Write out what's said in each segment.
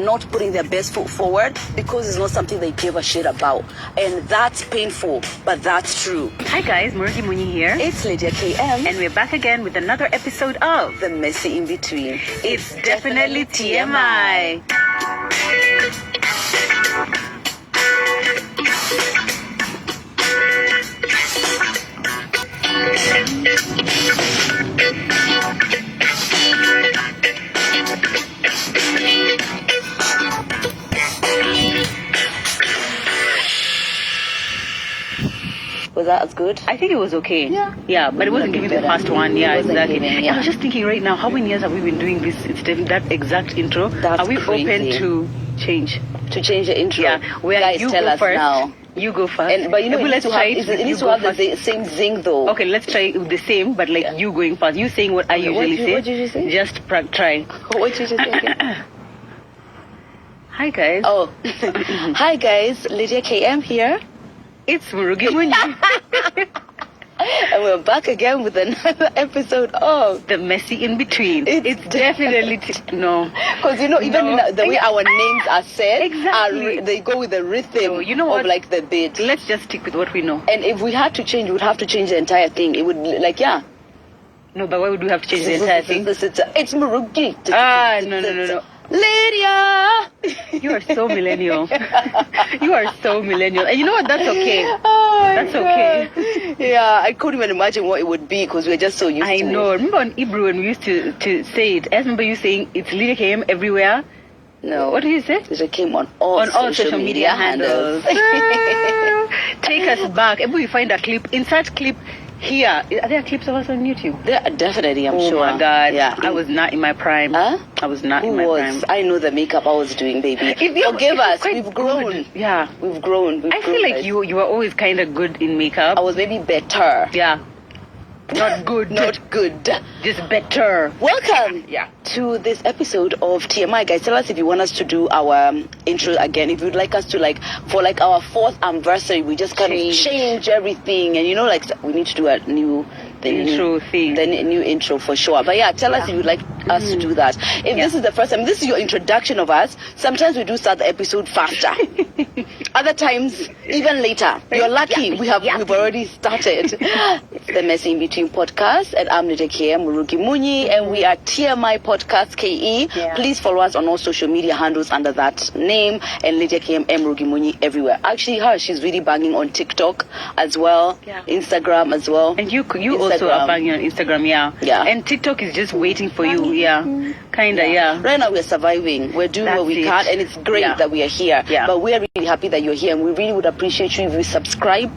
not putting their best foot forward because it's not something they give a shit about. And that's painful, but that's true. Hi guys, Murugi Munyi here. It's Lydia KM. And we're back again with another episode of The Messy In Between. It's Definitely TMI. Was that as good? I think it was okay. Yeah, but it wasn't giving the first one. Yeah, exactly. I was just thinking right now, how many years have we been doing this? It's that exact intro. That's Are we crazy. open to change? To change the intro. Yeah, where guys, you tell go us first. now. You go first. But you know, let's try it. It needs to have the same zing though. Okay, let's try it with the same, but like you going first. You saying what I usually say. What did you say? Just try. What did you say again? Hi guys. Oh, hi guys, Lydia KM here. It's Murugi Munyi. And we're back again with another episode of The Messy In Between. It's definitely no. Because you know, even in the way our names are said, Exactly. they go with the rhythm So, you know what? of like the bit. Let's just stick with what we know. And if we had to change, we would have to change the entire thing. It would No, but why would we have to change the entire thing? It's Murugi. No. Lydia! You are so millennial. You are so millennial. And you know what? That's okay. Oh my That's God. okay. Yeah, I couldn't even imagine what it would be because we're just so used to I it. know. Remember on Hebrew when we used to say it? I remember you saying it's Lydia KM everywhere. No. What did you say? It came on all social media handles. Take us back. Maybe we find a clip. Insert clip here. Are there clips of us on YouTube? There, definitely, I'm Oh sure. my God. Yeah. I was not in my prime. Huh? I was not Who in my was? prime. I know the makeup I was doing, baby. Forgive us. We've grown. Yeah. We've grown. I feel like you were always kind of good in makeup. I was maybe better. Yeah. Not good. Not good. Just better. Welcome. Yeah. To this episode of TMI. Guys, tell us if you want us to do our intro again. If you'd like us to for our 4th anniversary, we just kind of change everything. And we need to do a new intro thing. The new intro for sure. But yeah, tell us if you'd like us to do that. If this is the first time, this is your introduction of us. Sometimes we do start the episode faster. Other times, even later. You're lucky we've already started. It's the Messy In Between podcast, and I'm Lydia KM Murugi Munyi, and we are TMI Podcast KE. Yeah. Please follow us on all social media handles under that name, and Lydia KM Murugi Munyi everywhere. Actually, she's really banging on TikTok as well, Instagram as well. And you also are banging on Instagram, Yeah. And TikTok is just waiting for you, kinda, yeah. Right now we're surviving. We're doing what we can, and it's great that we are here. Yeah. But we are really happy that you're here, and we really would appreciate you if you subscribe.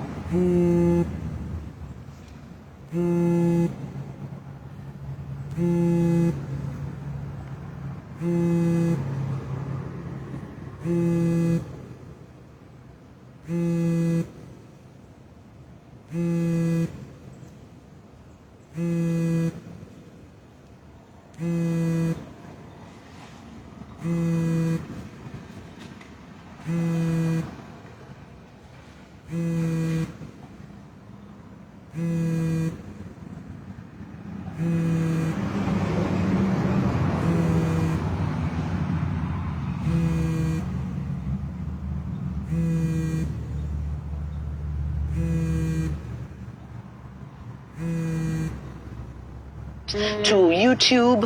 To YouTube,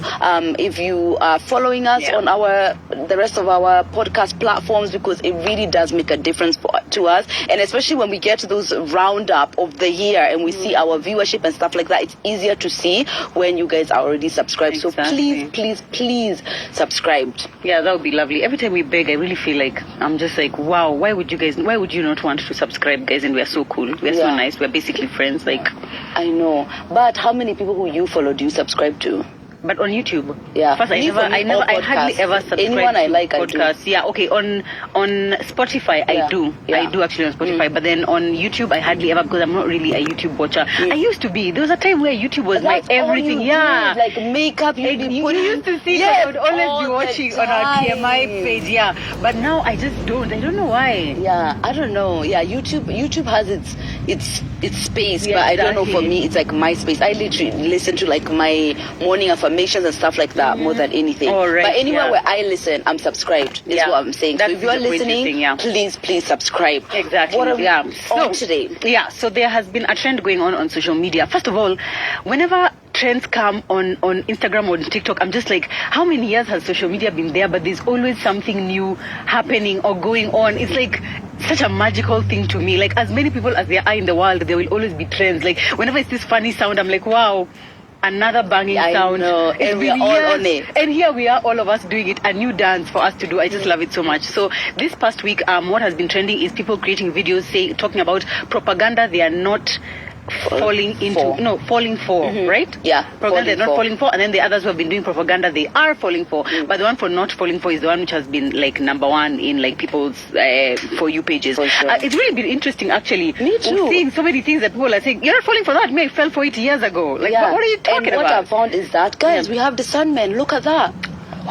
if you are following us on the rest of our podcast platforms, because it really does make a difference to us, and especially when we get to those roundup of the year and we see our viewership and stuff like that, it's easier to see when you guys are already subscribed. Exactly. So please subscribe. Yeah, that would be lovely. Every time we beg, I really feel like I'm just like, wow, why would you not want to subscribe, guys? And we're so cool, we're so nice, we're basically friends. I know, but how many people who you follow do you subscribe to? But on YouTube, first I hardly ever subscribe anyone I like, podcasts. Yeah, okay. On Spotify, I do actually on Spotify. But then on YouTube, I hardly ever, because I'm not really a YouTube watcher. I used to be. There was a time where YouTube was my everything. Like makeup, you used to see that I would always be watching on our TMI page. Yeah, but now I just don't. I don't know why. Yeah, I don't know. Yeah, YouTube has it's space, Yeah, but I don't know, for exactly. me it's like my space. I literally listen to like my morning affirmations and stuff like that more than anything. Oh, right, But anywhere yeah. where I listen, I'm subscribed, is Yeah. what I'm saying. That's So if you're the point listening, you're saying, yeah. please subscribe. Exactly. What are we yeah. on today? Yeah. So there has been a trend going on social media. First of all, whenever trends come on Instagram or TikTok, I'm just like, how many years has social media been there? But there's always something new happening or going on. It's like such a magical thing to me. Like, as many people as there are in the world, there will always be trends. Like, whenever it's this funny sound, I'm like, wow, another banging I sound. know, It's and we are been all years, on it. and here we are, all of us doing it, a new dance for us to do. I just love it so much. So this past week, what has been trending is people creating videos talking about propaganda they are not falling for, right? Yeah, Propaganda they're not for. falling for, and then the others who have been doing propaganda they are falling for. But the one for not falling for is the one which has been like number one in like people's For You pages. For sure. It's really been interesting actually. Me too. Seeing so many things that people are saying, you're not falling for that. Me, I fell for it years ago. Like, Yeah. what are you talking and what about? I found is that, guys, Yeah. we have discernment. Look at that.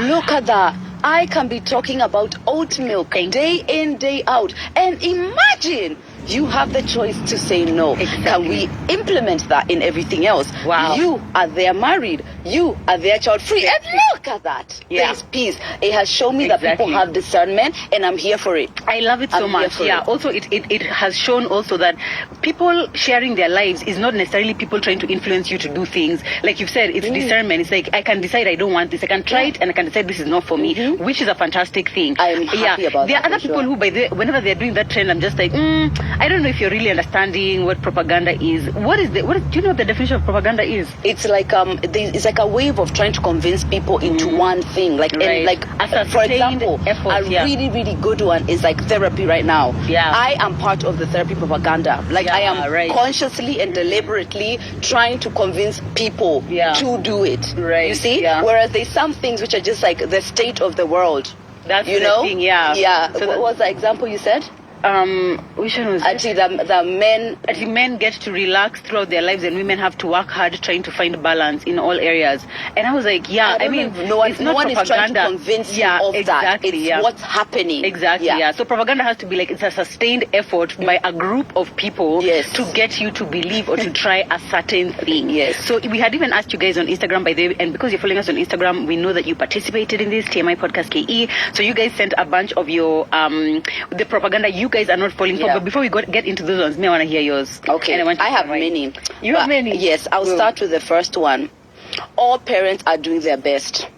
Look at that. I can be talking about oat milk day in, day out. And imagine you have the choice to say no. Exactly. Can we implement that in everything else? Wow. You are there married. You are there child free. And look at that. Yeah. There's peace. It has shown me that people Exactly. have discernment, and I'm here for it. I love it so I'm here much. for Yeah. it. Also, it has shown also that people sharing their lives is not necessarily people trying to influence you to do things. Like you've said, it's discernment. It's like, I can decide I don't want this. I can try it, and I can decide this is not for me, which is a fantastic thing. I'm happy about There that, are other for people sure. who, whenever they're doing that trend, I'm just like, I don't know if you're really understanding what propaganda is. Do you know what the definition of propaganda is? It's like it's like a wave of trying to convince people into one thing. Like Right. and like A for sustained example, effort, a yeah. really good one is like therapy right now. Yeah. I am part of the therapy propaganda. Like I Yeah, am right. consciously and deliberately trying to convince people Yeah. to do it. Right, You see? yeah. Whereas there's some things which are just like the state of the world. That's You the know? thing, yeah. Yeah. So What was the example you said? which one was it? Actually, the men. Actually, men get to relax throughout their lives, and women have to work hard trying to find balance in all areas. And I was like, yeah, I don't mean, know if no one, it's no not one is trying to propaganda. convince yeah, you of exactly, that. It's yeah. what's happening. Exactly, yeah. So propaganda has to be like, it's a sustained effort by a group of people Yes. to get you to believe or to try a certain thing. Yes. So we had even asked you guys on Instagram, by the way, and because you're following us on Instagram, we know that you participated in this TMI Podcast KE. So you guys sent a bunch of your the propaganda you guys are not falling for. Yeah. But before we get into those ones, me, I want to hear yours. Okay, And want you I to have write. many. You have But many? Yes, I'll Go. start with the first one. All parents are doing their best.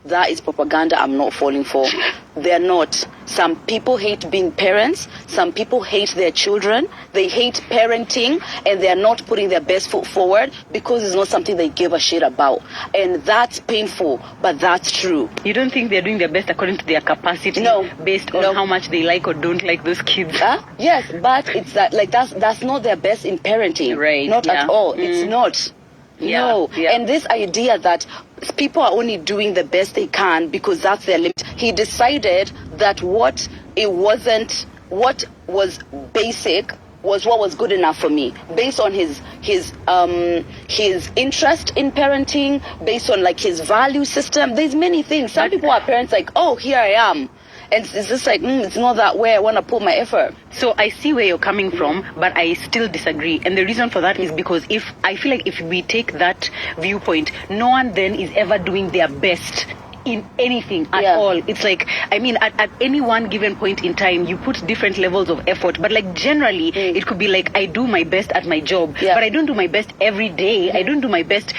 That is propaganda I'm not falling for. They're not. Some people hate being parents. Some people hate their children. They hate parenting, and they're not putting their best foot forward because it's not something they give a shit about. And that's painful, but that's true. You don't think they're doing their best according to their capacity, No. based on No. how much they like or don't like those kids? Huh? Yes, but it's that like that's not their best in parenting. Right, Not yeah. at all. It's not. Yeah, No. yeah. And this idea that people are only doing the best they can because that's their limit. He decided that what was basic was what was good enough for me, based on his interest in parenting, based on like his value system. There's many things. Some people are parents like, oh, here I am. And it's just like, it's not that way I want to put my effort. So I see where you're coming from, but I still disagree. And the reason for that is because I feel like if we take that viewpoint, no one then is ever doing their best in anything at all. It's like, I mean, at any one given point in time, you put different levels of effort. But like generally, it could be like, I do my best at my job, but I don't do my best every day. I don't do my best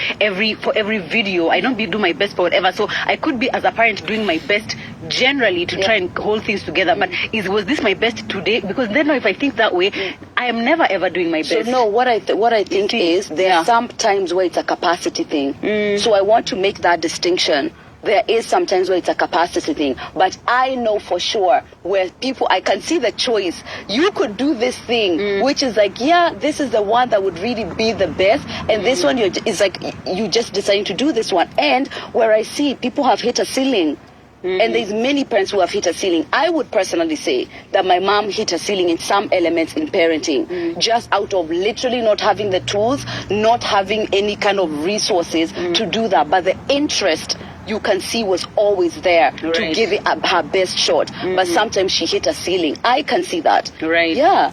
for every video. I don't do my best for whatever. So I could be, as a parent, doing my best generally to try and hold things together. But was this my best today? Because then if I think that way, I am never ever doing my best. So no, what I think is there are some times where it's a capacity thing. So I want to make that distinction. There is sometimes where it's a capacity thing, but I know for sure where I can see the choice. You could do this thing, which is like, yeah, this is the one that would really be the best, and this one is like you just deciding to do this one. And where I see people have hit a ceiling. And there's many parents who have hit a ceiling. I would personally say that my mom hit a ceiling in some elements in parenting, just out of literally not having the tools, not having any kind of resources to do that. But the interest, you can see, was always there to give it her best shot. But sometimes she hit a ceiling. I can see that. Right. Yeah.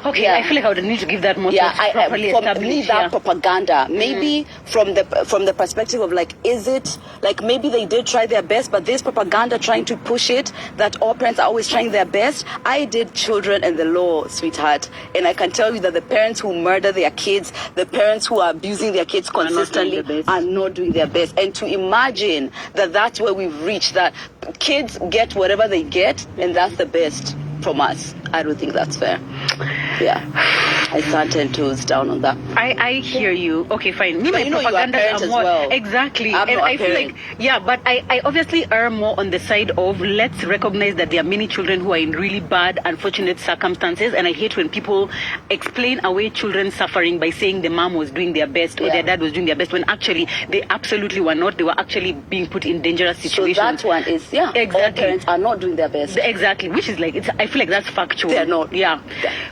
Okay, Yeah. I feel like I would need to give that more thought to properly for establish. me, that propaganda, maybe from the perspective of like, is it like maybe they did try their best, but this propaganda trying to push it that all parents are always trying their best. I did Children and the Law, sweetheart, and I can tell you that the parents who murder their kids, the parents who are abusing their kids consistently, are not doing their best. And to imagine that that's where we've reached, that kids get whatever they get, and that's the best from us. I don't think that's fair. Yeah, I stand 10 toes down on that. I hear you. Okay, fine. Me, But my you know you are propaganda parents are as more well. exactly, I'm and not a I feel parent. like but I obviously err more on the side of let's recognize that there are many children who are in really bad, unfortunate circumstances, and I hate when people explain away children's suffering by saying the mom was doing their best or their dad was doing their best when actually they absolutely were not. They were actually being put in dangerous situations. So that one is exactly. All parents are not doing their best. Exactly, which is like I feel like that's factual. They're not. Yeah.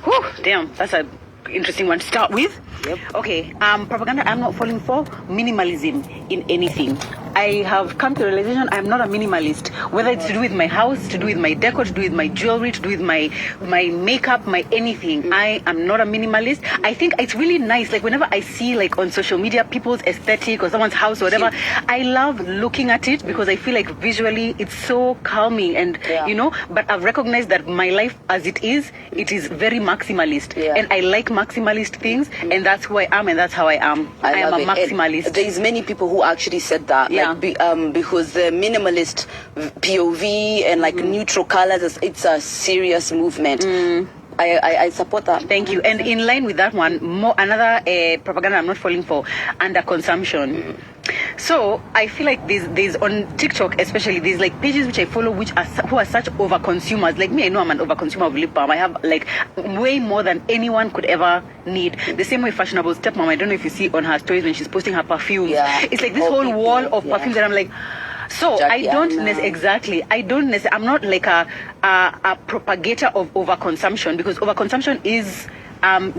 Whew, damn, that's a interesting one to start with. Yep. Okay, propaganda I'm not falling for. Minimalism in anything. I have come to the realization I'm not a minimalist. Whether it's to do with my house, to do with my decor, to do with my jewelry, to do with my makeup, my anything. I am not a minimalist. I think it's really nice. Like whenever I see like on social media people's aesthetic or someone's house or whatever, I love looking at it because I feel like visually it's so calming and you know. But I've recognized that my life as it is very maximalist, and I like maximalist things, and that's who I am, and that's how I am. I am a maximalist. And there's many people who actually said that, like, because the minimalist POV and like neutral colors, it's a serious movement. I support that. Thank you. And in line with that one, another propaganda I'm not falling for, under consumption. So I feel like there's on TikTok especially, there's like pages which I follow who are such over consumers. Like me, I know I'm an over consumer of lip balm. I have like way more than anyone could ever need. The same way fashionable stepmom, I don't know if you see on her stories when she's posting her perfumes. It's like this whole wall of perfumes that I'm like, so Jackie I don't Anna. exactly. I don't necessarily. I'm not like a propagator of overconsumption, because overconsumption is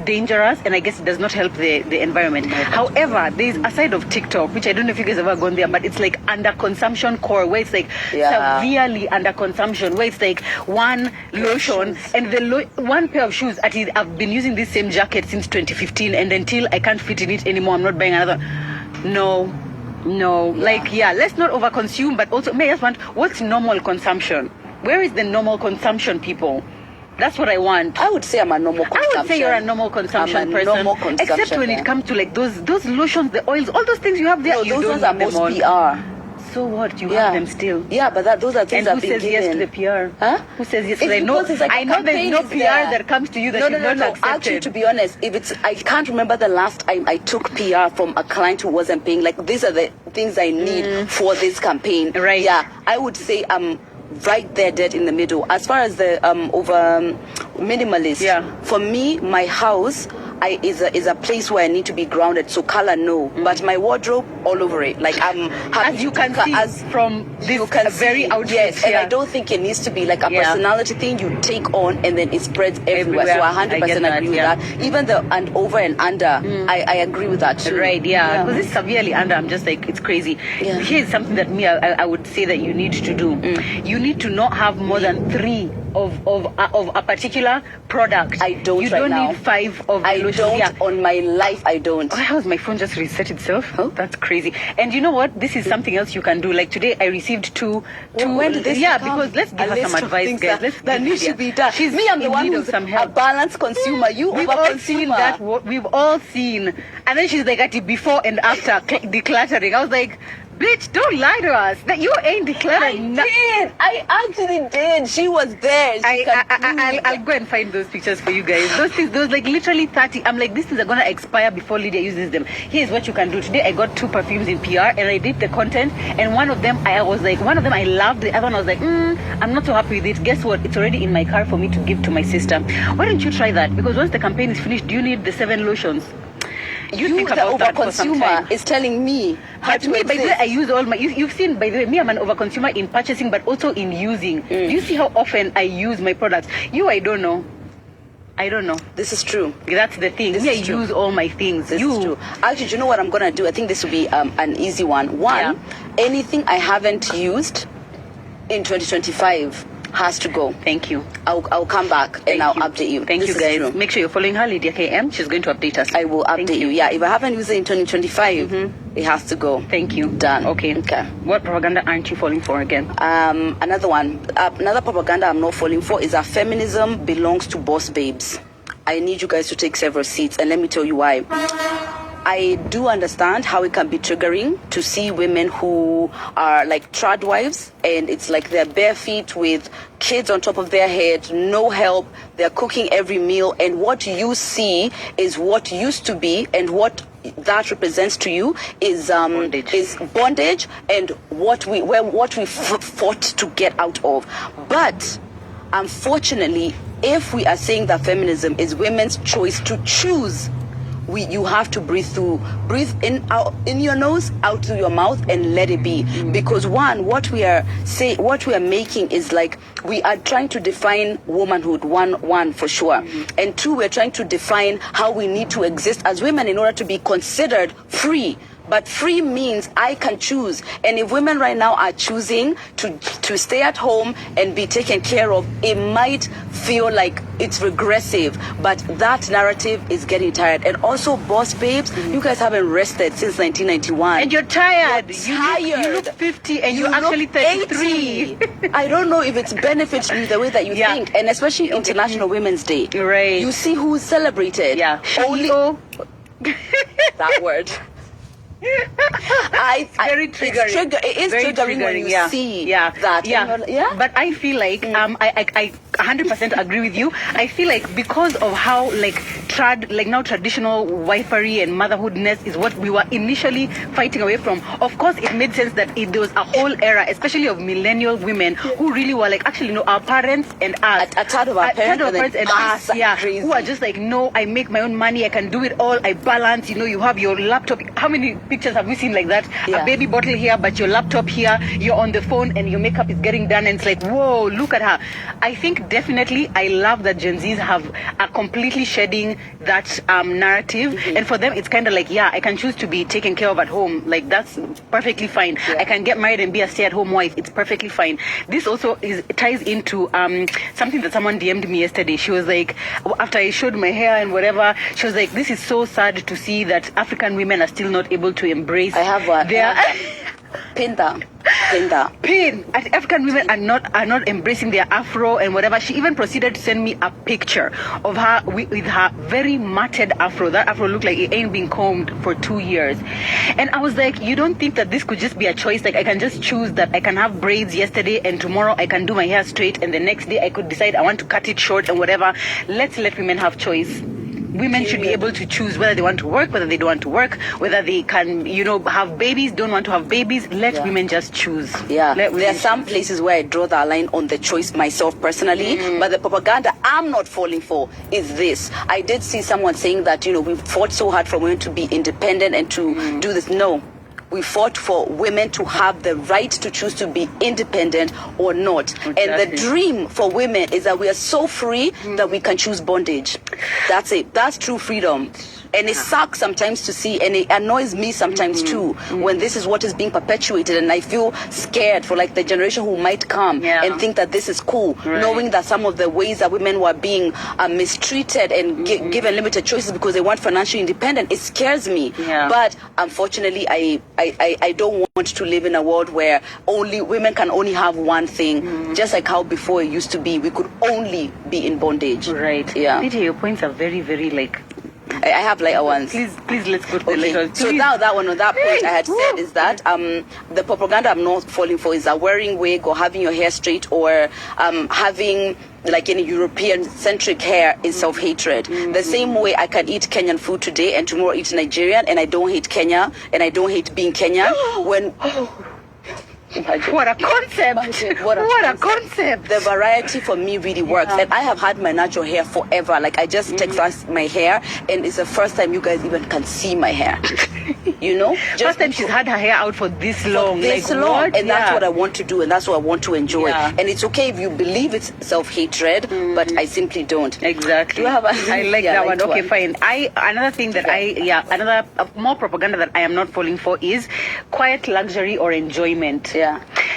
dangerous, and I guess it does not help the environment. However, there's a side of TikTok which I don't know if you guys have ever gone there, but it's like under consumption core, where it's like severely under consumption, where it's like one lotion and the one pair of shoes. At least I've been using this same jacket since 2015, and until I can't fit in it anymore, I'm not buying another. No, like let's not overconsume, but also may I just want what's normal consumption? Where is the normal consumption, people? That's what I want. I would say I'm a normal consumption. I would say you're a normal consumption I'm a person. normal consumption, except when it comes to like those lotions, the oils, all those things you have there. No, you those don't ones are need them all. most PR. So what? You have them still. Yeah, but those are things And that who says yes to the PR? Huh? Who says yes? It's I know, because it's like I know there's no PR that comes to you that you've not accepted. Actually, to be honest, I can't remember the last time I took PR from a client who wasn't paying. Like, these are the things I need for this campaign. Right. Yeah, I would say I'm right there, dead in the middle. As far as the over minimalist, for me, my house is a place where I need to be grounded. So color, no, but my wardrobe all over it. Like I'm happy as you can see from this very outfit. Yes, and I don't think it needs to be like a personality thing you take on and then it spreads everywhere. So I 100% agree with that. Even the and over and under, I agree with that too. Right, because it's severely under. I'm just like, it's crazy. Here's something that I would say that you need to do. You need to not have more than 3 of a particular product. I don't. You right don't now. need 5 of. I don't. On my life, I don't. Oh, how's my phone just reset itself? Oh, that's crazy. And you know what? This is something else you can do. Like today, I received two. When did this come? Because let's give her some advice, guys. That needs to be done. She's I'm the one need who's some help. a balanced consumer. We've all seen that. We've all seen. And then she's like at the before and after decluttering. I was like, bitch, don't lie to us. That you ain't declaring. I actually did. She was there. I'll go and find those pictures for you guys. Those things, those like literally 30. I'm like, these things are gonna expire before Lydia uses them. Here's what you can do. Today I got 2 perfumes in PR and I did the content. And one of them I loved. The other one I was like, I'm not so happy with it. Guess what? It's already in my car for me to give to my sister. Why don't you try that? Because once the campaign is finished, do you need the 7 lotions? You think the about that for some overconsumer time. is telling me how to by the way, exist. I use all my. You've seen, by the way, me, I'm an overconsumer in purchasing, but also in using. Do you see how often I use my products? I don't know. I don't know. This is true. That's the thing. I use all my things. This is true. Actually, do you know what I'm gonna do? I think this will be an easy one. Anything I haven't used in 2025. has to go. Thank you. I'll come back and I'll update you. Thank This you, is guys. true. Make sure you're following her, Lydia KM. She's going to update us. I will update you. Yeah, if I haven't used it in 2025, it has to go. Thank you. Done. Okay. Okay. What propaganda aren't you falling for again? Another one. Another propaganda I'm not falling for is that feminism belongs to boss babes. I need you guys to take several seats, and let me tell you why. I do understand how it can be triggering to see women who are like trad wives, and it's like they're bare feet with kids on top of their head, no help, they're cooking every meal, and what you see is what used to be, and what that represents to you is bondage and what we fought to get out of. But unfortunately, if we are saying that feminism is women's choice to choose, you have to breathe in your nose, out through your mouth, and let it be. Because what we are making is like we are trying to define womanhood, one for sure, and two, we're trying to define how we need to exist as women in order to be considered free. But free means I can choose. And if women right now are choosing to stay at home and be taken care of, it might feel like it's regressive. But that narrative is getting tired. And also, boss babes, you guys haven't rested since 1991. And you're tired. You're tired. You look 50 and you're actually 33. I don't know if it's benefits you the way that you think. And especially International Women's Day. Right. You see who's celebrated. Yeah. Only that word. It's very triggering. It is very triggering when you see that. Yeah. But I feel like I 100% agree with you. I feel like because of how now traditional wifery and motherhoodness is what we were initially fighting away from. Of course, it made sense that there was a whole era, especially of millennial women who really were like, actually, no, our parents and us, a third of our parents and us, who are just like, no, I make my own money, I can do it all, I balance. You have your laptop. How many pictures have we seen like that? A baby bottle here, but your laptop here, you're on the phone and your makeup is getting done, and it's like, whoa, look at her. I think definitely I love that Gen Zs are completely shedding that narrative, and for them it's kind of like, I can choose to be taken care of at home, like that's perfectly fine. I can get married and be a stay-at-home wife, it's perfectly fine. This also ties into something that someone DM'd me yesterday. She was like, after I showed my hair and whatever, she was like, this is so sad to see that African women are still not able to embrace. I have one. Pin that. African women are not embracing their afro and whatever. She even proceeded to send me a picture of her with her very matted afro. That afro looked like it ain't been combed for 2 years. And I was like, you don't think that this could just be a choice? Like, I can just choose that I can have braids yesterday and tomorrow I can do my hair straight, and the next day I could decide I want to cut it short and whatever. Let's let women have choice. Women should be able to choose whether they want to work, whether they don't want to work, whether they can, have babies, don't want to have babies. Let women just choose. There are some places where I draw the line on the choice myself personally, but the propaganda I'm not falling for is this. I did see someone saying that, we fought so hard for women to be independent and to do this. No. We fought for women to have the right to choose to be independent or not. Exactly. And the dream for women is that we are so free that we can choose bondage. That's it. That's true freedom. And it sucks sometimes to see, and it annoys me sometimes too, when this is what is being perpetuated, and I feel scared for the generation who might come and think that this is cool, knowing that some of the ways that women were being mistreated and given limited choices because they weren't financially independent. It scares me. But unfortunately, I don't want to live in a world where women can only have one thing, just like how before it used to be. We could only be in bondage. Right. Yeah. Lydia, your points are very, very I have lighter ones. Please let's go to the lighter ones. So now that one, on that point I had said is that the propaganda I'm not falling for is that wearing wig or having your hair straight or having any European-centric hair is self-hatred. The same way I can eat Kenyan food today and tomorrow eat Nigerian, and I don't hate Kenya and I don't hate being Kenyan. What a concept! What a concept! The variety for me really works, and I have had my natural hair forever. I just texture my hair, and it's the first time you guys even can see my hair. First time she's had her hair out for this long. What? And that's what I want to do, and that's what I want to enjoy. And it's okay if you believe it's self-hatred, but I simply don't. Exactly. I like that one. Okay, fine. Another thing that another more propaganda that I am not falling for is quiet luxury or enjoyment.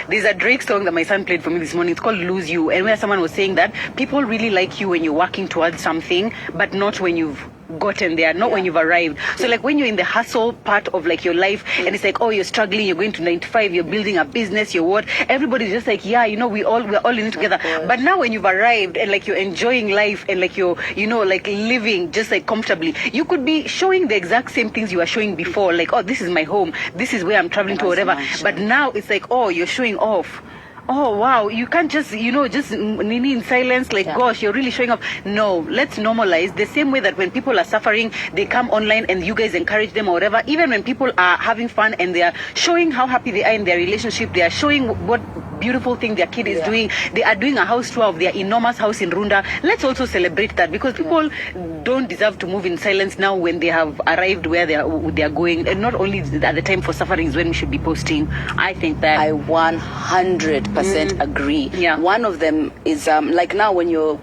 there's a Drake song that my son played for me this morning. It's called Lose You, and where someone was saying that people really like you when you're working towards something, but not when you've gotten there, not when you've arrived. So like when you're in the hustle part of like your life, and it's like, oh, you're struggling, you're going to 9 to 5, you're building a business, you're what, everybody's just like, yeah, you know, we're all in it together. But now when you've arrived and like you're enjoying life and like you're, you know, like living just like comfortably, you could be showing the exact same things you were showing before, like, oh, this is my home, this is where I'm traveling to, whatever. But now it's like, oh, you're showing off. Oh wow, you can't just, you know, just nini in silence, like, gosh, you're really showing up. No, let's normalize the same way that when people are suffering, they come online and you guys encourage them or whatever. Even when people are having fun and they are showing how happy they are in their relationship, they are showing what beautiful thing their kid is doing. They are doing a house tour of their enormous house in Runda. Let's also celebrate that, because people don't deserve to move in silence now when they have arrived where they are going. And not only at the time for suffering is when we should be posting. I think that I 100% agree. Yeah. One of them is like now when you're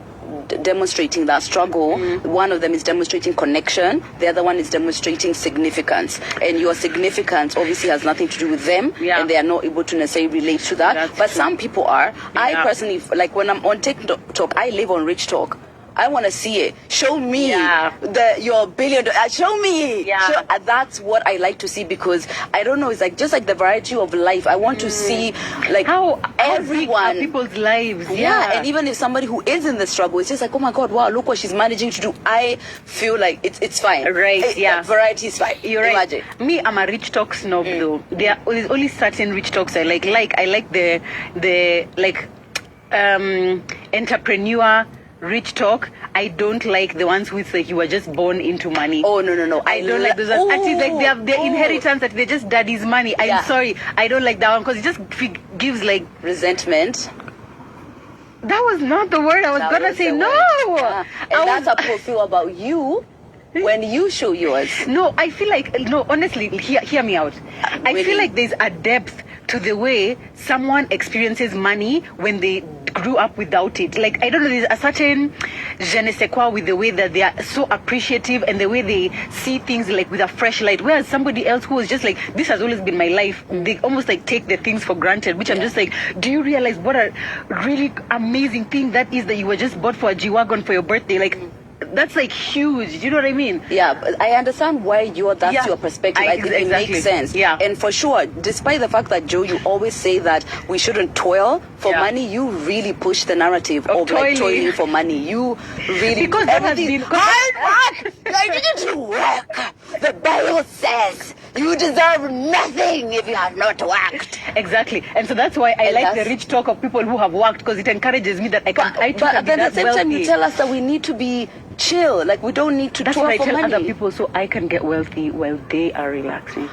demonstrating that struggle, one of them is demonstrating connection, the other one is demonstrating significance, and your significance obviously has nothing to do with them, and they are not able to necessarily relate to that. That's but true. some people are. I personally, like when I'm on TikTok, I live on Rich Talk. I want to see it. Show me your billion. Show me. That's what I like to see, because I don't know. It's like just like the variety of life. I want to see like how everyone big are people's lives. And even if somebody who is in the struggle, it's just like, oh my God, wow, look what she's managing to do. I feel like it's fine. Right. Variety is fine. You're Imagine. right. Me, I'm a Rich Talk snob though. There's only certain Rich Talks I like. I like the like entrepreneur Rich Talk. I don't like the ones with like you were just born into money. Oh no. I don't like those ones. Actually, like they have their inheritance that they're just daddy's money. I'm sorry, I don't like that one, because it just gives like resentment. That was not the word I was gonna say. No, and that's a profile about you when you show yours. No, I feel like, no, honestly, hear me out. I feel like there's a depth to the way someone experiences money when they grew up without it. Like, I don't know, there's a certain je ne sais quoi with the way that they are so appreciative and the way they see things like with a fresh light. Whereas somebody else who was just like, this has always been my life, they almost like take the things for granted, which I'm just like, do you realize what a really amazing thing that is, that you were just bought for a G-Wagon for your birthday? Like, that's like huge. You know what I mean? Yeah, but I understand why that's your perspective. I think it makes sense. Yeah. And for sure, despite the fact that, Joe, you always say that we shouldn't toil for money, you really push the narrative of like toiling for money. You really, because that has been hard work. I didn't work. The Bible says you deserve nothing if you have not worked. Exactly. And so that's why I like the Rich Talk of people who have worked, because it encourages me that I can. But then at the same time, you tell us that we need to be chill. Like, we don't need to toil for money. That's what I tell other people, so I can get wealthy while they are relaxing.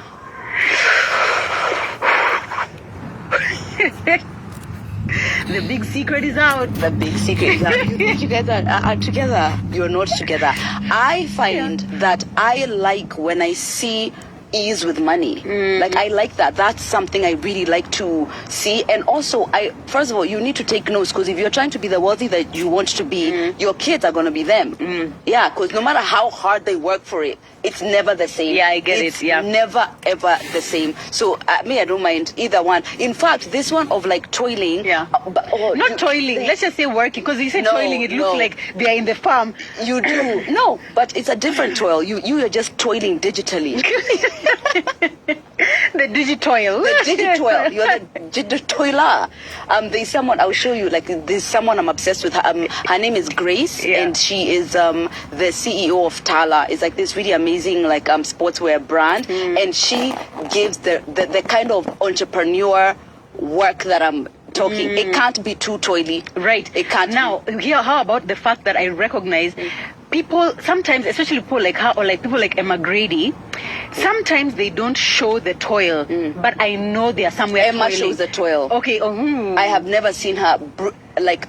The big secret is out. The big secret is out. You guys are together. You're not together. I find that I like when I see ease with money. Like, I like that. That's something I really like to see. And also, first of all, you need to take notes, because if you're trying to be the wealthy that you want to be, your kids are going to be them. Yeah, because no matter how hard they work for it, it's never the same. Yeah, I get it. Yeah, never ever the same. So I don't mind either one. In fact, this one of like toiling. Yeah. Not toiling. Let's just say working, because you say toiling, it looks like they are in the farm. You do. No, but it's a different toil. You are just toiling digitally. The digitoil. The digitoil. You're the digitoiler. There's someone, I'll show you, like, there's someone I'm obsessed with. Her name is Grace, and she is the CEO of Tala. It's like this really amazing like sportswear brand, and she gives the kind of entrepreneur work that I'm talking. It can't be too toily. Right. It can't. Now, here, how about the fact that I recognize people sometimes, especially people like her, or like people like Emma Grady, sometimes they don't show the toil, but I know they are somewhere. Emma shows the toil. Okay. I have never seen her like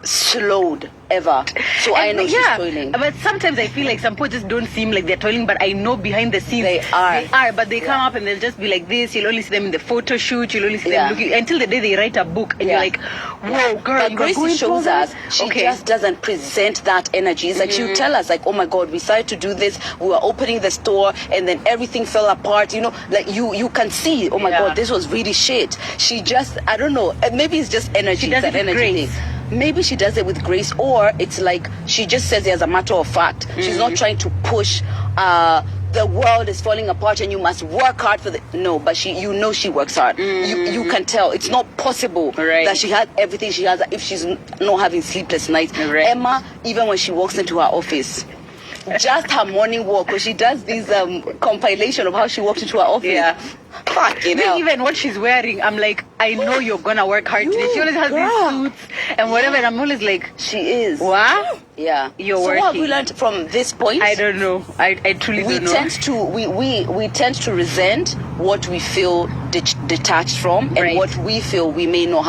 slowed ever. So I know she's toiling. But sometimes I feel like some people just don't seem like they're toiling, but I know behind the scenes They are. But they come up and they'll just be like this. You'll only see them in the photo shoot. You'll only see them looking until the day they write a book, and you're like, whoa, girl, but you Gracie going through shows us this? she just doesn't present that energy. It's like she'll tell us like, oh my God, we started to do this. We were opening the store and then everything fell apart. You know, like you can see, oh my God, this was really shit. She just, I don't know, maybe it's just energy. She does it's it an with energy grace. thing. Maybe she does it with grace, or it's like she just says it as a matter of fact. She's not trying to push the world is falling apart and you must work hard for the no, but she works hard. You can tell it's not possible that she has everything she has if she's not having sleepless nights. Emma, even when she walks into her office, just her morning walk, because she does these compilation of how she walked into her office. Fucking hell. Even what she's wearing, I'm like, I know you're gonna work hard today. She always has these suits and whatever, and I'm always like, she is. what? Yeah. You're so working. what have we learned from this point? I don't know. I truly don't know. We tend to resent what we feel detached from, and what we feel we may not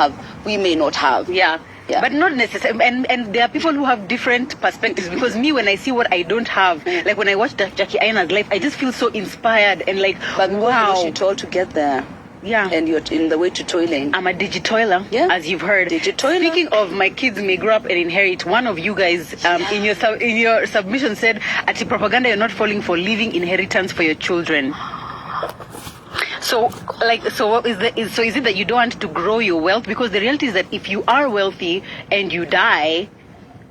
have. Yeah. But not necessarily. And there are people who have different perspectives, because me, when I see what I don't have, like when I watch Jackie Aina's life, I just feel so inspired and like, but wow. She told to get there. Yeah. And you're in the way to toiling. I'm a digitoiler, as you've heard. Digitoiler. Speaking of my kids may grow up and inherit, one of you guys in your submission said, "Ati propaganda, you're not falling for leaving inheritance for your children." So, is it that you don't want to grow your wealth? Because the reality is that if you are wealthy and you die,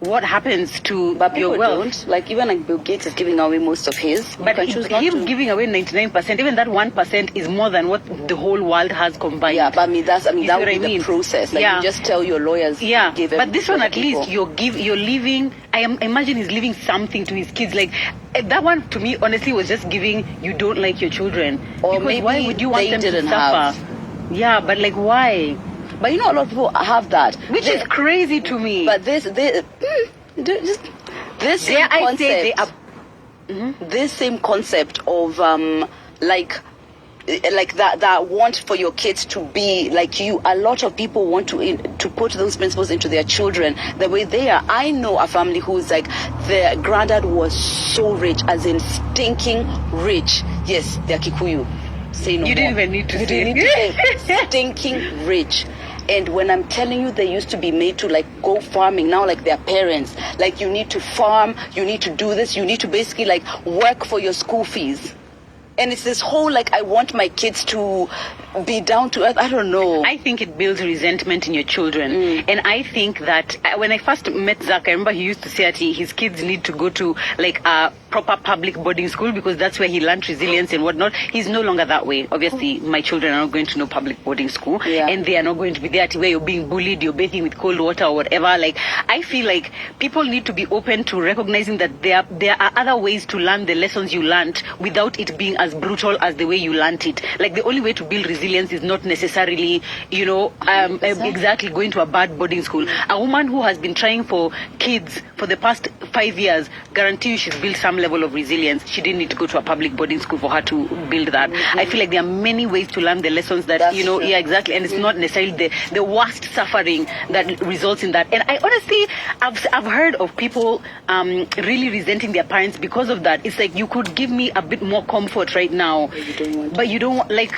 what happens to your wealth? Don't. Like even like Bill Gates is giving away most of his. But him giving away 99%, even that 1% is more than what the whole world has combined. Yeah, but that would be the process. Like you just tell your lawyers. Yeah, but this one at least you're leaving. I imagine he's leaving something to his kids. Like that one to me, honestly, was just giving. You don't like your children, or because maybe why would you want them to suffer? Yeah, but like why? But you know, a lot of people have that, which is crazy to me. But this same concept of like that want for your kids to be like you. A lot of people want to put those principles into their children the way they are. I know a family who's like, their granddad was so rich, as in stinking rich. Yes, they're Kikuyu. Say no. You didn't more. even need to you say. Didn't need to say stinking rich. And when I'm telling you, they used to be made to like go farming. Now, like their parents, like you need to farm, you need to do this, you need to basically like work for your school fees. And it's this whole like, I want my kids to be down to earth. I don't know. I think it builds resentment in your children. And I think that when I first met Zach, I remember he used to say that his kids need to go to like a proper public boarding school, because that's where he learned resilience and whatnot. He's no longer that way. Obviously, my children are not going to know public boarding school, and they are not going to be there to where you're being bullied, you're bathing with cold water or whatever. Like, I feel like people need to be open to recognizing that there are other ways to learn the lessons you learned without it being as brutal as the way you learned it. Like, the only way to build resilience is not necessarily, exactly going to a bad boarding school. A woman who has been trying for kids for the past 5 years, guarantee you she's built some level of resilience. She didn't need to go to a public boarding school for her to build that. I feel like there are many ways to learn the lessons that, exactly. And it's not necessarily the worst suffering that results in that. And I honestly, I've heard of people really resenting their parents because of that. It's like, you could give me a bit more comfort right now, but you don't want, like,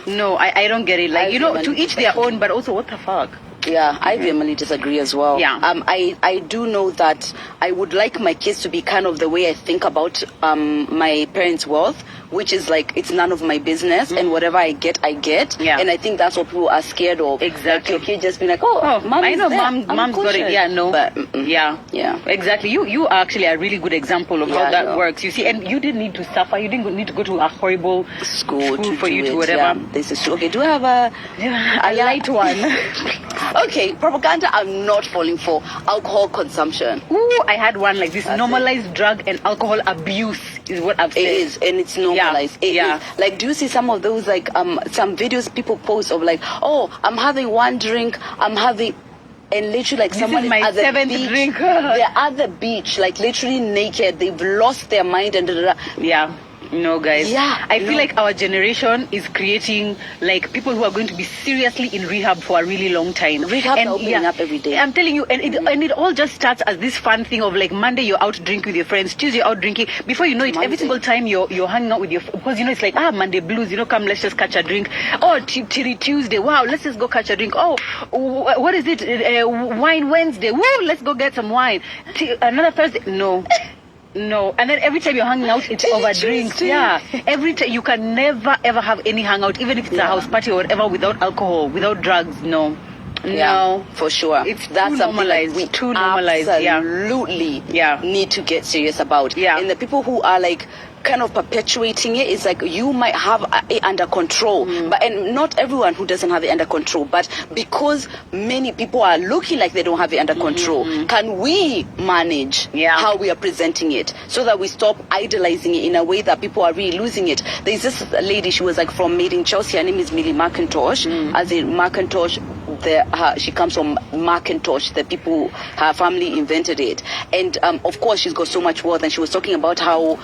no, I don't get it. Like, to each their own, but also, what the fuck? Yeah, I vehemently disagree as well. Yeah. I do know that I would like my kids to be kind of the way I think about my parents' wealth, which is like, it's none of my business, and whatever I get, I get. Yeah. And I think that's what people are scared of. Exactly. Like your kid just being like, mom, I know, mom's got it. Yeah, no. But, yeah, exactly. You are actually a really good example of how that works. You see, and you didn't need to suffer. You didn't need to go to a horrible school for you to whatever. Yeah, this is true. Okay, do I have a light one? Okay, propaganda I'm not falling for. Alcohol consumption. Ooh, I had one like this. Normalized drug and alcohol abuse is what I've said. It is, and it's normalized. It is. Like, do you see some of those, like, some videos people post of like, I'm having one drink, and literally like someone is at the beach. Drink. They're at the beach, like literally naked. They've lost their mind and Yeah. No, guys. Yeah, I feel no. like our generation is creating like people who are going to be seriously in rehab for a really long time. Rehab are opening up every day. I'm telling you, and it all just starts as this fun thing of like Monday you're out drinking with your friends, Tuesday you're out drinking. Before you know it, every Monday. single time you're hanging out with your, because you know it's like Monday blues. You know, come let's just catch a drink. Oh, Tuesday, wow, let's just go catch a drink. Oh, what is it? Wine Wednesday. Woo, let's go get some wine. Another Thursday, no. No, and then every time you're hanging out, it's over drinks. Tuesday. Yeah, every time you can never ever have any hangout, even if it's a house party or whatever, without alcohol, without drugs. No, no, for sure. It's That's too something like normalized. we Too normalized. Yeah, absolutely Yeah. need to get serious about. Yeah. And the people who are like kind of perpetuating it is like you might have it under control, but and not everyone who doesn't have it under control, but because many people are looking like they don't have it under control, can we manage how we are presenting it so that we stop idolizing it in a way that people are really losing it? There's this lady, she was like from Made in Chelsea, her name is Millie McIntosh. As in Macintosh, she comes from Macintosh, the people, her family invented it, and of course she's got so much wealth, and she was talking about how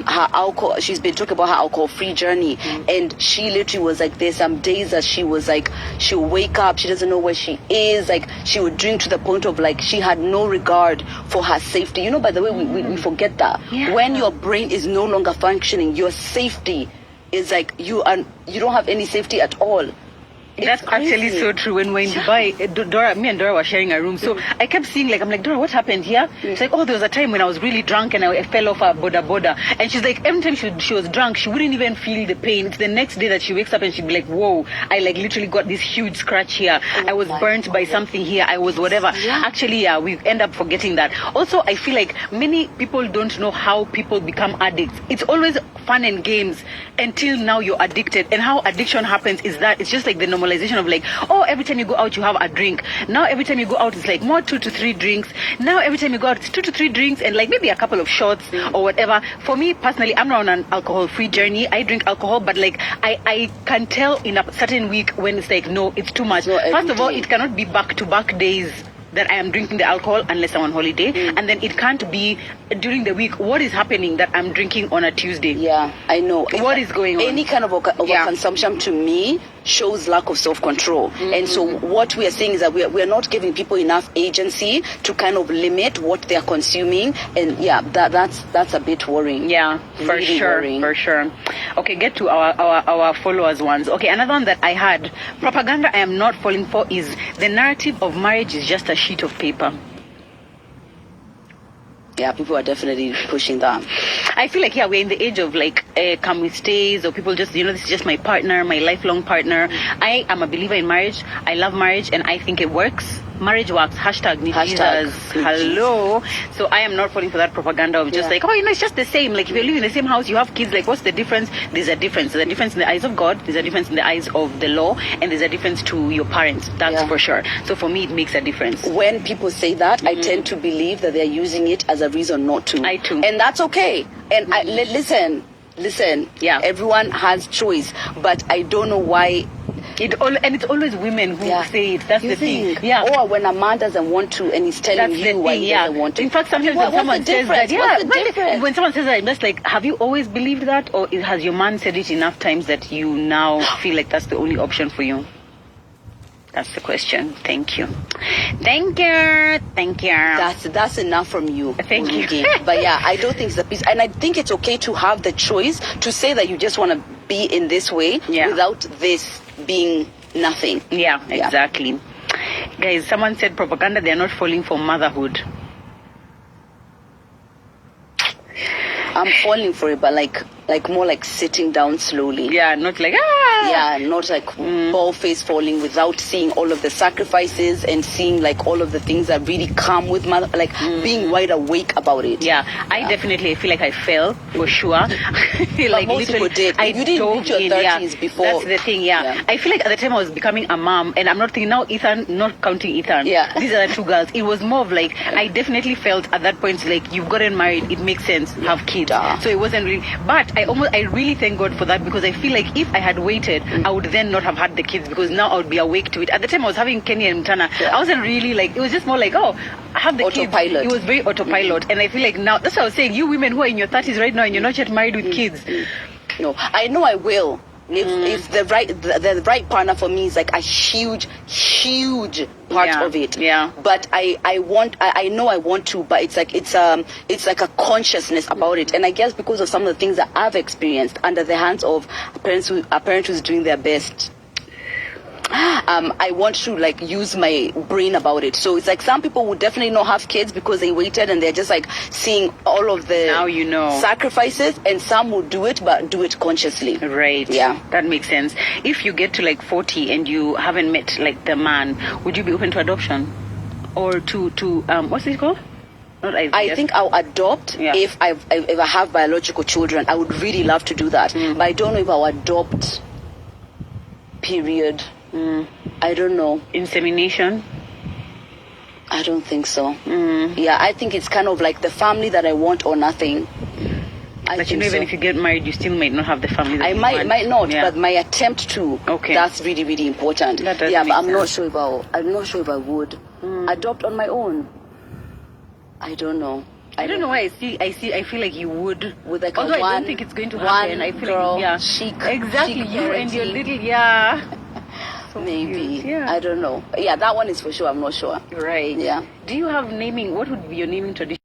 her alcohol, she's been talking about her alcohol-free journey, and she literally was like, there's some days that she was like, she'll wake up, she doesn't know where she is, like she would drink to the point of like she had no regard for her safety. You know, by the way, we forget that when your brain is no longer functioning, your safety is like you don't have any safety at all. That's actually so true. When we're in Dubai, Dora, me and Dora were sharing a room. So I kept seeing, like, I'm like, Dora, what happened here? She's like, oh, there was a time when I was really drunk and I fell off a boda. And she's like, every time she was drunk, she wouldn't even feel the pain. It's the next day that she wakes up and she'd be like, whoa, I like literally got this huge scratch here. I was burnt by something here. I was whatever. Actually, we end up forgetting that. Also, I feel like many people don't know how people become addicts. It's always fun and games until now you're addicted. And how addiction happens is that it's just like the normalization of like, oh, every time you go out you have a drink. Now every time you go out it's like more 2 to 3 drinks. Now every time you go out it's 2 to 3 drinks and like maybe a couple of shots or whatever. For me personally, I'm not on an alcohol-free journey. I drink alcohol, but like I can tell in a certain week when it's like, no, it's too much. First of all, it cannot be back-to-back days that I am drinking the alcohol unless I'm on holiday, and then it can't be during the week. What is happening that I'm drinking on a Tuesday? Yeah, I know. What is going on? Any kind of overconsumption to me shows lack of self-control. And so what we are saying is that we are not giving people enough agency to kind of limit what they are consuming, and that's a bit worrying. Yeah, for really sure, worrying. for sure. Okay, get to our followers ones. Okay, another one that I had, propaganda I am not falling for is the narrative of marriage is just a sheet of paper. Yeah, people are definitely pushing that. I feel like, we're in the age of like, can we stays, or people just, this is just my partner, my lifelong partner. I am a believer in marriage. I love marriage and I think it works. Marriage works. Hashtag need Jesus. Hello. So I am not falling for that propaganda of just like, oh, it's just the same. Like if you live in the same house, you have kids, like what's the difference? There's a difference. There's a difference in the eyes of God. There's a difference in the eyes of the law. And there's a difference to your parents. That's for sure. So for me, it makes a difference. When people say that, I tend to believe that they're using it as a reason not to. I too. And that's okay. And listen, everyone has choice, but I don't know why. And it's always women who say it. That's the thing. Yeah. Or when a man doesn't want to and he's telling you why he doesn't want to. In fact, sometimes when someone says that, when someone says that, I'm just like, have you always believed that? Or has your man said it enough times that you now feel like that's the only option for you? That's the question. Thank you. That's enough from you. Thank you. But I don't think it's a piece. And I think it's okay to have the choice to say that you just want to be in this way without this being nothing. Yeah, exactly. Guys, someone said propaganda, they're not falling for motherhood. I'm falling for it, but like more like sitting down slowly. Yeah, not like not like ball face falling without seeing all of the sacrifices and seeing like all of the things that really come with being wide awake about it. I definitely feel like I fell for sure. Like most people did. You didn't reach your 30s before. That's the thing. I feel like at the time I was becoming a mom, and I'm not thinking now Ethan, not counting Ethan. These are the two girls. It was more of like I definitely felt at that point like you've gotten married, it makes sense, have kids. So it wasn't really, but I really thank God for that, because I feel like if I had waited, I would then not have had the kids, because now I would be awake to it. At the time I was having Kenny and Mtana, I wasn't really like, it was just more like, oh, I have the Autopilot. kids. It was very autopilot. And I feel like now, that's what I was saying, you women who are in your 30s right now and you're not yet married with kids. No, I know I will. If the right partner for me is like a huge part of it. Yeah. But I know I want to, but it's like a consciousness about it. And I guess because of some of the things that I've experienced under the hands of a parent who's doing their best, I want to like use my brain about it. So it's like some people would definitely not have kids because they waited and they're just like seeing all of the now you know sacrifices, and some would do it but do it consciously. Right. Yeah. That makes sense. If you get to like 40 and you haven't met like the man, would you be open to adoption? Or to what's it called? Not IVF. I think I'll adopt if I have biological children. I would really love to do that. But I don't know if I'll adopt, period. I don't know. Insemination? I don't think so. Yeah, I think it's kind of like the family that I want or nothing. But you know, even if you get married, you still might not have the family that I you might want. not, but my attempt to. Okay. That's really, really important. That does but make I'm not sense. sure if I would adopt on my own. I don't know. I don't know why I feel like you would. With like although a I don't think it's going to one happen. I feel girl, like, yeah. chic, exactly, chic you and your parenting. little, So Maybe. cute. Yeah. I don't know. Yeah, that one is for sure. I'm not sure. Right. Yeah. Do you have naming? What would be your naming tradition?